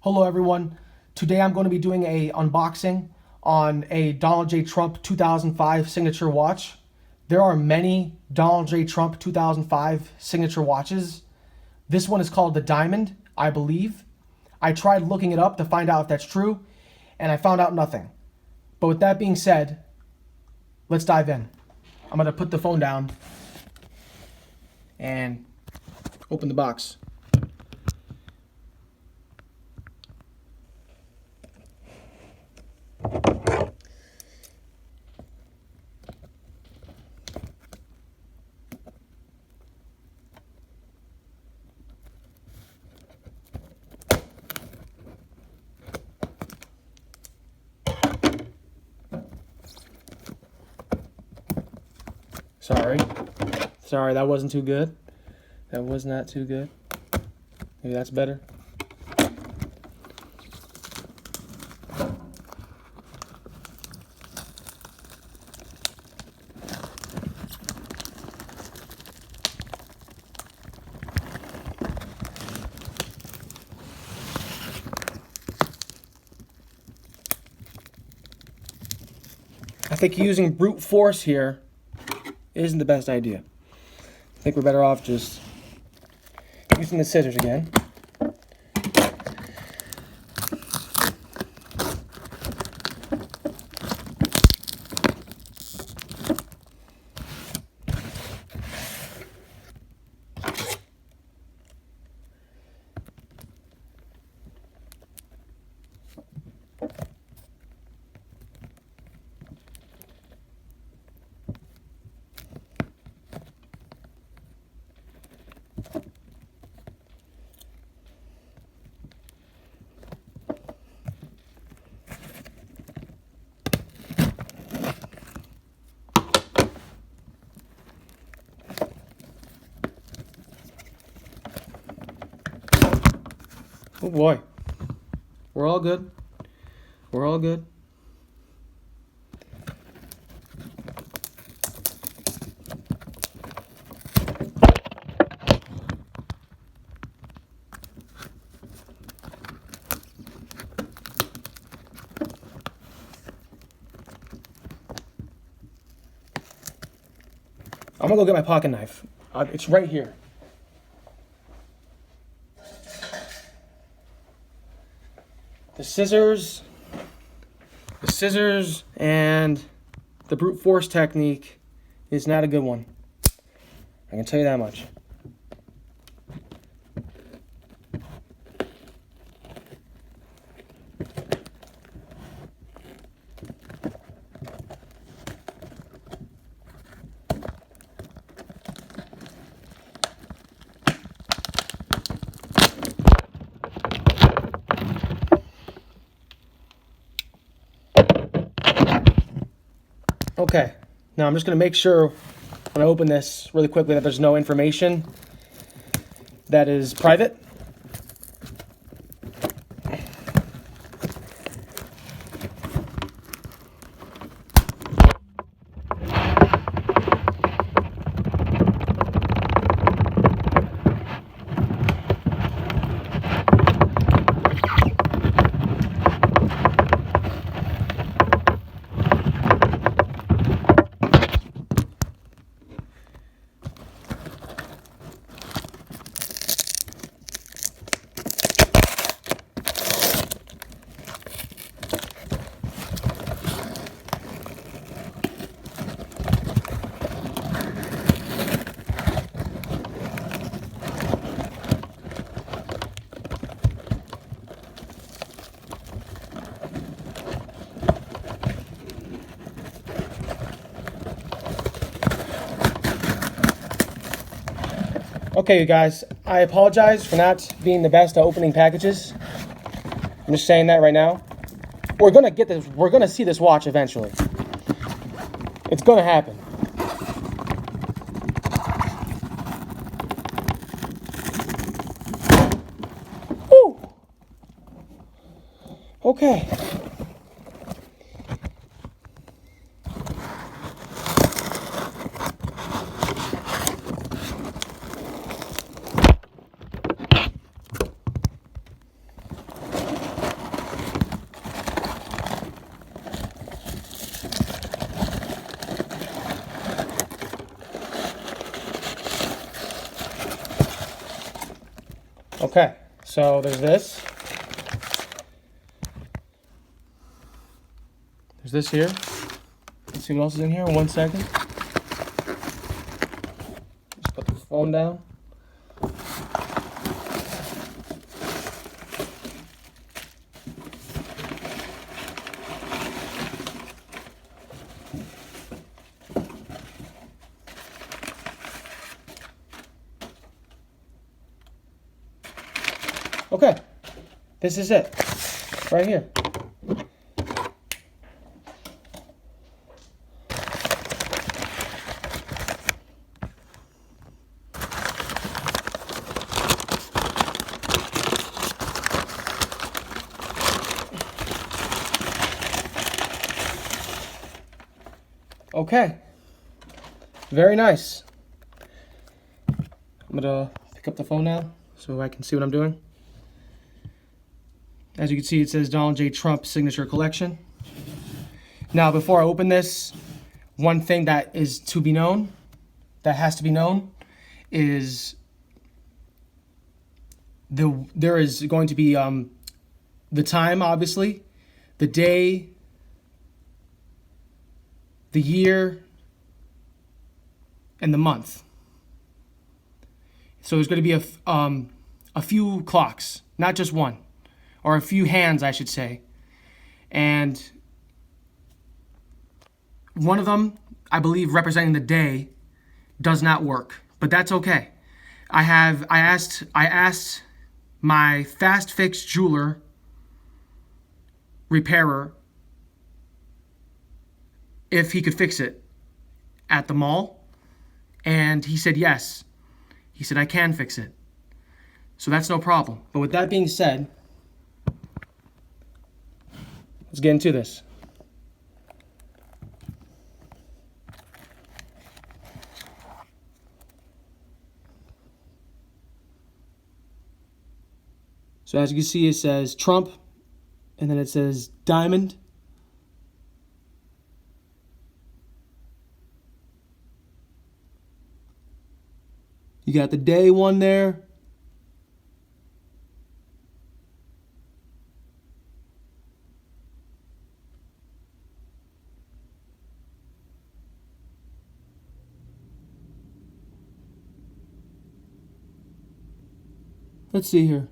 Hello everyone. Today I'm going to be doing a unboxing on a Donald J. Trump 2005 signature watch. There are many Donald J. Trump 2005 signature watches. This one is called the Diamond, I believe. I tried looking it up to find out if that's true, and I found out nothing. But with that being said, let's dive in. I'm going to put the phone down and open the box. Sorry, that wasn't too good. That was not too good. Maybe that's better. I think using brute force here isn't the best idea. I think we're better off just using the scissors again. Oh boy. We're all good. We're all good. I'm gonna go get my pocket knife. It's right here. The scissors and the brute force technique is not a good one. I can tell you that much. Okay, now I'm just going to make sure when I open this really quickly that there's no information that is private. Okay, you guys, I apologize for not being the best at opening packages. I'm just saying that right now. We're gonna get this. We're gonna see this watch eventually. It's gonna happen. Woo! Okay. Okay, so there's this. There's this here. Let's see what else is in here in 1 second. Just put the phone down. Okay, this is it, right here. Okay, very nice. I'm gonna pick up the phone now so I can see what I'm doing. As you can see, it says Donald J. Trump Signature Collection. Now, before I open this, one thing that is to be known, that has to be known, is there is going to be the time, obviously, the day, the year, and the month. So there's going to be a few clocks, not just one. Or a few hands, I should say. And one of them, I believe, representing the day, does not work. But that's okay. I asked my Fast Fix jeweler repairer if he could fix it at the mall, and he said yes. He said I can fix it. So that's no problem. But with that being said, let's get into this. So as you can see, it says Trump, and then it says diamond. You got the day one there. Let's see here.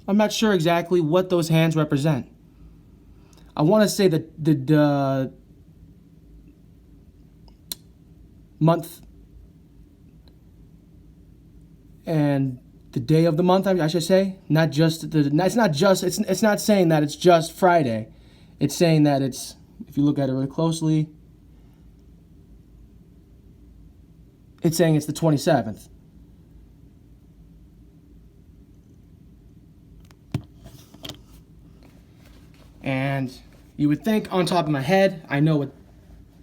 I'm not sure exactly what those hands represent. I want to say that the month and the day of the month, I should say, not just the. It's not just. It's not saying that it's just Friday. It's saying that it's. If you look at it really closely, it's saying it's the 27th. And you would think on top of my head, I know what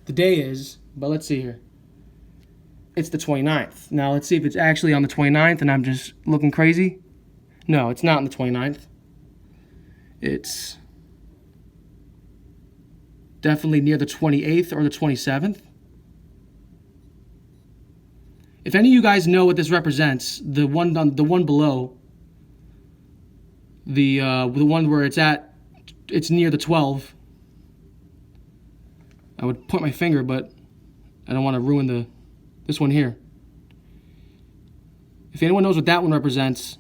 the day is, but let's see here. It's the 29th. Now let's see if it's actually on the 29th and I'm just looking crazy. No, it's not on the 29th. It's definitely near the 28th or the 27th. If any of you guys know what this represents, the one below, the one where it's near the 12. I would point my finger, but I don't want to ruin this one here. If anyone knows what that one represents,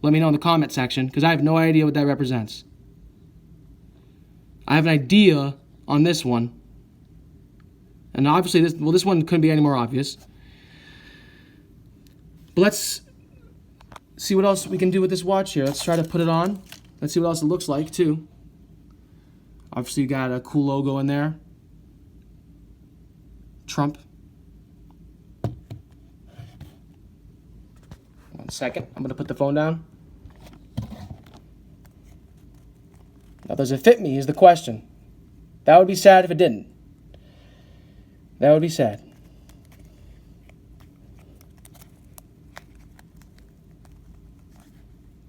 let me know in the comment section, because I have no idea what that represents. I have an idea on this one, and obviously this one couldn't be any more obvious. But let's see what else we can do with this watch here. Let's try to put it on. Let's see what else it looks like too. Obviously, you got a cool logo in there. Trump. 1 second. I'm going to put the phone down. Now, does it fit me is the question. That would be sad if it didn't. That would be sad.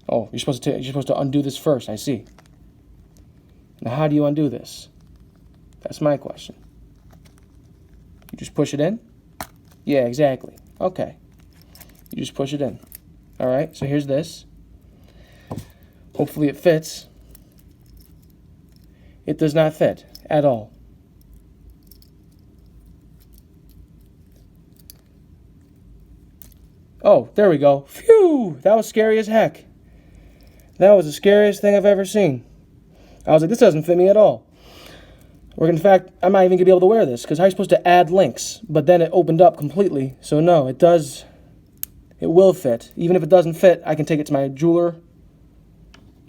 Oh, you're supposed to undo this first. I see. Now, how do you undo this? That's my question. You just push it in? Yeah, exactly. Okay. You just push it in. All right, so here's this. Hopefully it fits. It does not fit at all. Oh, there we go. Phew! That was scary as heck. That was the scariest thing I've ever seen. I was like, this doesn't fit me at all. Or in fact, I'm not even going to be able to wear this, because how are you supposed to add links? But then it opened up completely. So no, it does. It will fit. Even if it doesn't fit, I can take it to my jeweler,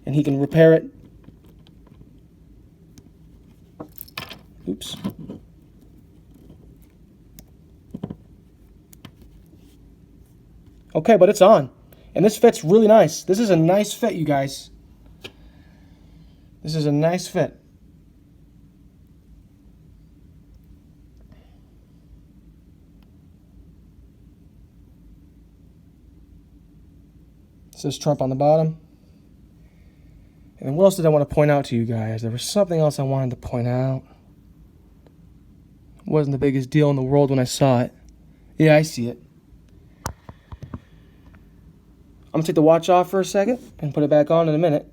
and he can repair it. Oops. Okay, but it's on. And this fits really nice. This is a nice fit, you guys. This is a nice fit. It says Trump on the bottom. And what else did I want to point out to you guys? There was something else I wanted to point out. It wasn't the biggest deal in the world when I saw it. Yeah, I see it. I'm going to take the watch off for a second and put it back on in a minute.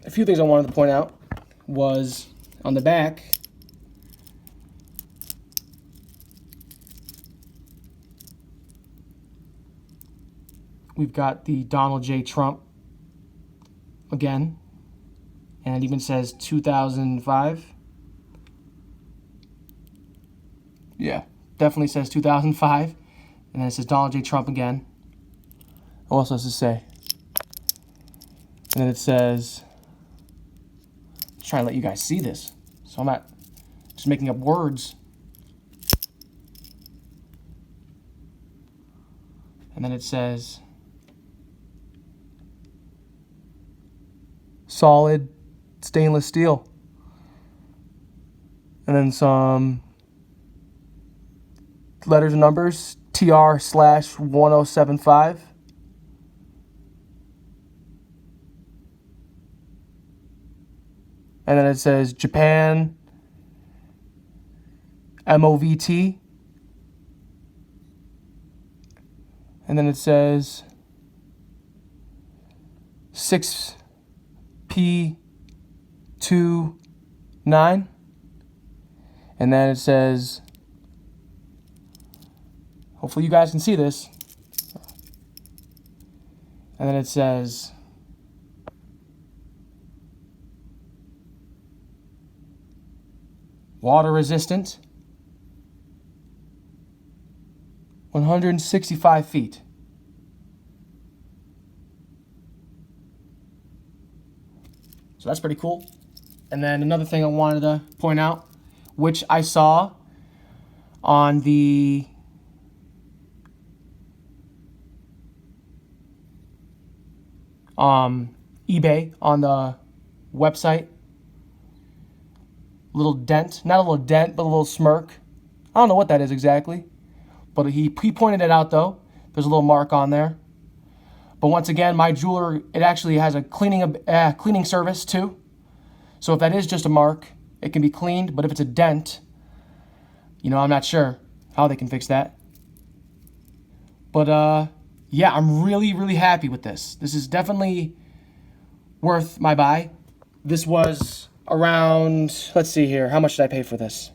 A few things I wanted to point out was on the back. We've got the Donald J. Trump again, and it even says 2005. Yeah, definitely says 2005, and then it says Donald J. Trump again. What else does it say? And then it says, I'm just trying to let you guys see this, so I'm not just making up words. And then it says, solid stainless steel. And then some letters and numbers, TR/1075. And then it says Japan, MOVT. And then it says 6P29. And then it says, hopefully you guys can see this. And then it says, water resistant, 165 feet. So that's pretty cool. And then another thing I wanted to point out, which I saw on the eBay, on the website. Little dent, not a little dent, but a little smirk. I don't know what that is exactly, but he pointed it out though. There's a little mark on there. But once again, my jeweler, it actually has a cleaning service too. So if that is just a mark, it can be cleaned. But if it's a dent, you know, I'm not sure how they can fix that. But yeah, I'm really, really happy with this. This is definitely worth my buy. This was around, let's see here, how much did I pay for this?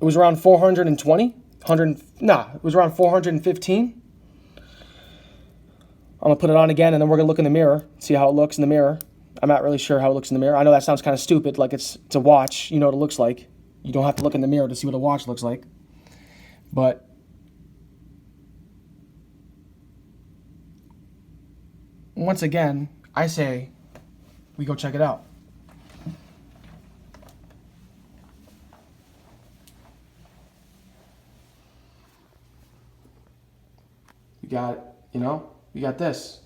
It was around 420, it was around 415. I'm gonna put it on again, and then we're gonna look in the mirror, see how it looks in the mirror. I'm not really sure how it looks in the mirror. I know that sounds kind of stupid, like it's a watch, you know what it looks like. You don't have to look in the mirror to see what a watch looks like. But once again, I say we go check it out. You got, you know, you got this.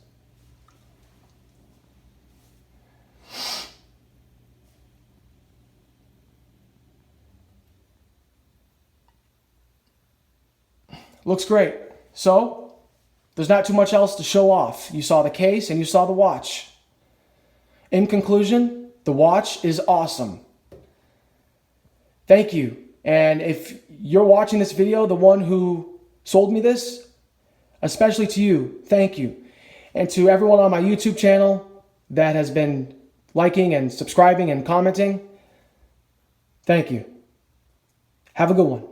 Looks great. So, there's not too much else to show off. You saw the case and you saw the watch. In conclusion, the watch is awesome. Thank you. And if you're watching this video, the one who sold me this, especially to you, thank you. And to everyone on my YouTube channel that has been liking and subscribing and commenting, thank you. Have a good one.